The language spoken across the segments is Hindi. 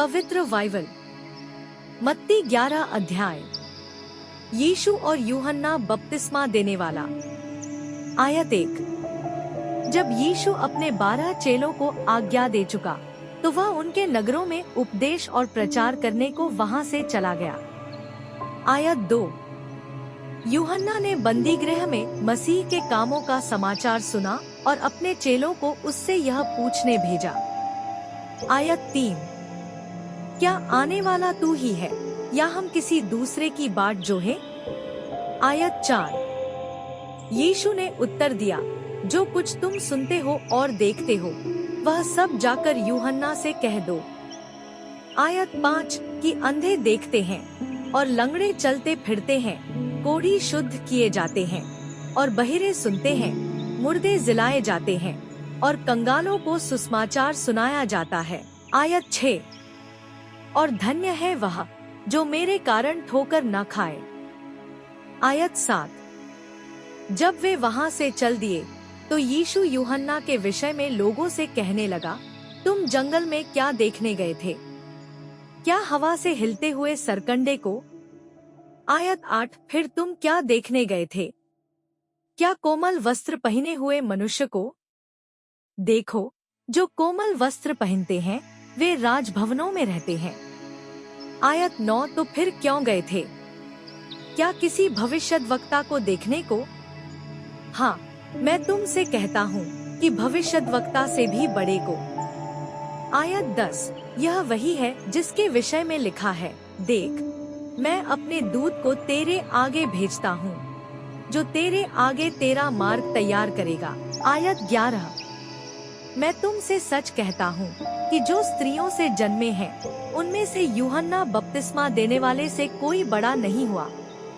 पवित्र बाइबल। मत्ती 11 अध्याय। यीशु और यूहन्ना बपतिस्मा देने वाला। आयत 1। जब यीशु अपने 12 चेलों को आज्ञा दे चुका तो वह उनके नगरों में उपदेश और प्रचार करने को वहां से चला गया। आयत 2। यूहन्ना ने बंदीगृह में मसीह के कामों का समाचार सुना और अपने चेलों को उससे यह पूछने भेजा। आयत 3। क्या आने वाला तू ही है या हम किसी दूसरे की बाट जोहें? आयत 4। यीशु ने उत्तर दिया, जो कुछ तुम सुनते हो और देखते हो वह सब जाकर यूहन्ना से कह दो। आयत 5 कि अंधे देखते हैं और लंगड़े चलते फिरते हैं, कोढ़ी शुद्ध किए जाते हैं और बहिरे सुनते हैं, मुर्दे जिलाए जाते हैं और कंगालों को सुसमाचार सुनाया जाता है। आयत 6। और धन्य है वह जो मेरे कारण ठोकर न खाए। आयत 7। जब वे वहां से चल दिए तो यीशु यूहन्ना के विषय में लोगों से कहने लगा, तुम जंगल में क्या देखने गए थे? क्या हवा से हिलते हुए सरकंडे को? आयत 8। फिर तुम क्या देखने गए थे? क्या कोमल वस्त्र पहने हुए मनुष्य को? देखो, जो कोमल वस्त्र पहनते हैं वे राजभवनों में रहते हैं। आयत 9। तो फिर क्यों गए थे? क्या किसी भविष्यद्वक्ता को देखने को? हाँ, मैं तुमसे कहता हूँ कि भविष्यद्वक्ता से भी बड़े को। आयत 10। यह वही है जिसके विषय में लिखा है, देख, मैं अपने दूत को तेरे आगे भेजता हूँ, जो तेरे आगे तेरा मार्ग तैयार करेगा। आयत 11। मैं तुमसे सच कहता हूँ कि जो स्त्रियों से जन्मे हैं उनमें से यूहन्ना बपतिस्मा देने वाले से कोई बड़ा नहीं हुआ,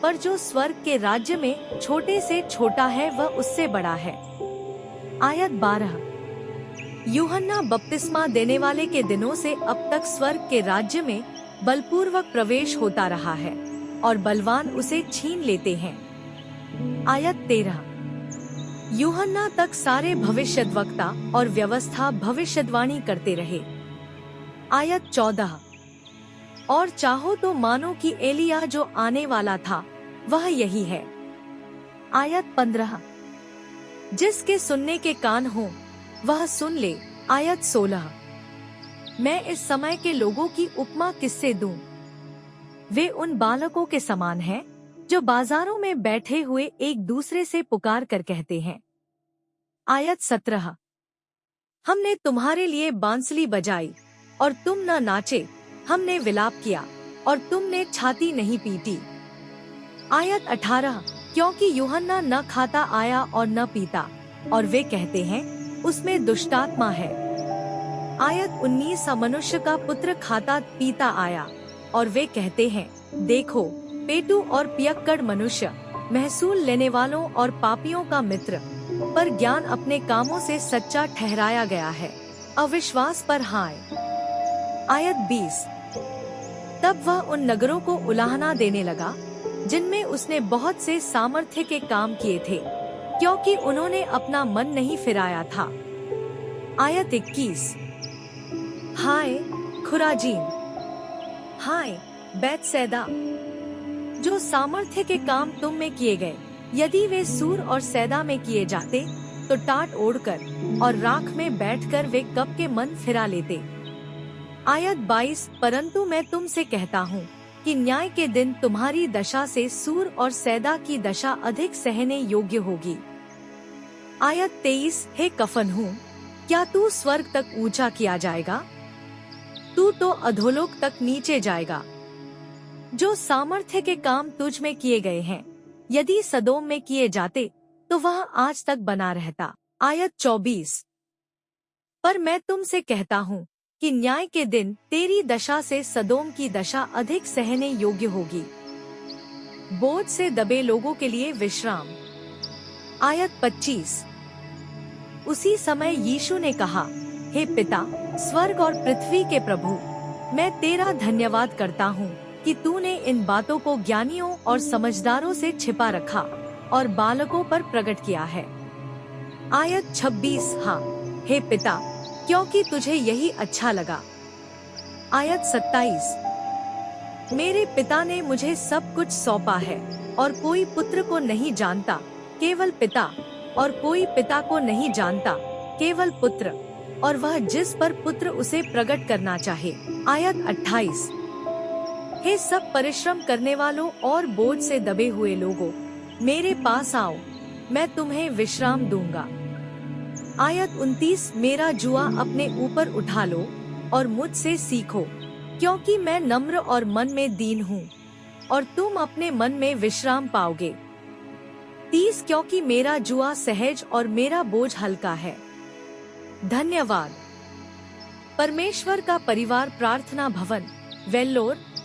पर जो स्वर्ग के राज्य में छोटे से छोटा है वह उससे बड़ा है। आयत 12। यूहन्ना बपतिस्मा देने वाले के दिनों से अब तक स्वर्ग के राज्य में बलपूर्वक प्रवेश होता रहा है और बलवान उसे छीन लेते हैं। आयत 13। यूहन्ना तक सारे भविष्यद्वक्ता और व्यवस्था भविष्यद्वाणी करते रहे। आयत 14। और चाहो तो मानो कि एलिया जो आने वाला था वह यही है। आयत 15। जिसके सुनने के कान हो वह सुन ले। आयत 16। मैं इस समय के लोगों की उपमा किससे दूं? वे उन बालकों के समान हैं जो बाजारों में बैठे हुए एक दूसरे से पुकार कर कहते हैं। आयत 17। हमने तुम्हारे लिए बांसुरी बजाई और तुम न नाचे, हमने विलाप किया और तुमने छाती नहीं पीटी। आयत 18। क्योंकि यूहन्ना न खाता आया और न पीता, और वे कहते हैं उसमें दुष्टात्मा है। आयत 19। मनुष्य का पुत्र खाता पीता आया, और वे कहते हैं, देखो, पेटू और पियक्कड़ मनुष्य, महसूल लेने वालों और पापियों का मित्र, पर ज्ञान अपने कामों से सच्चा ठहराया गया है, अविश्वास पर हाय। आयत 20। तब वह उन नगरों को उलाहना देने लगा जिनमें उसने बहुत से सामर्थ्य के काम किए थे, क्योंकि उन्होंने अपना मन नहीं फिराया था। आयत 21। हाय खुराजीन, हाय बैतसैदा, जो सामर्थ्य के काम तुम में किए गए, यदि वे सूर और सैदा में किए जाते तो टाट ओढ़कर और राख में बैठकर वे कब के मन फिरा लेते। आयत 22। परंतु मैं तुमसे कहता हूँ कि न्याय के दिन तुम्हारी दशा से सूर और सैदा की दशा अधिक सहने योग्य होगी। आयत 23। हे कफरनहूम, क्या तू स्वर्ग तक ऊंचा किया जाएगा? तू तो अधोलोक तक नीचे जाएगा। जो सामर्थ्य के काम तुझ में किए गए हैं, यदि सदोम में किए जाते तो वह आज तक बना रहता। आयत 24। पर मैं तुमसे कहता हूँ कि न्याय के दिन तेरी दशा से सदोम की दशा अधिक सहने योग्य होगी। बोझ से दबे लोगों के लिए विश्राम। आयत 25। उसी समय यीशु ने कहा, हे पिता, स्वर्ग और पृथ्वी के प्रभु, मैं तेरा धन्यवाद करता हूँ कि तूने इन बातों को ज्ञानियों और समझदारों से छिपा रखा और बालकों पर प्रकट किया है। आयत 26। हाँ, हे पिता, क्योंकि तुझे यही अच्छा लगा। आयत 27। मेरे पिता ने मुझे सब कुछ सौंपा है, और कोई पुत्र को नहीं जानता, केवल पिता, और कोई पिता को नहीं जानता, केवल पुत्र, और वह जिस पर पुत्र उसे प्रकट करना चाहे। आयत 28। हे सब परिश्रम करने वालों और बोझ से दबे हुए लोगों, मेरे पास आओ, मैं तुम्हें विश्राम दूंगा। आयत 29। मेरा जुआ अपने ऊपर उठा लो और मुझसे सीखो, क्योंकि मैं नम्र और मन में दीन हूँ, और तुम अपने मन में विश्राम पाओगे। 30। क्योंकि मेरा जुआ सहज और मेरा बोझ हल्का है। धन्यवाद। परमेश्वर का परिवार प्रार्थना भवन, वेल्लोर।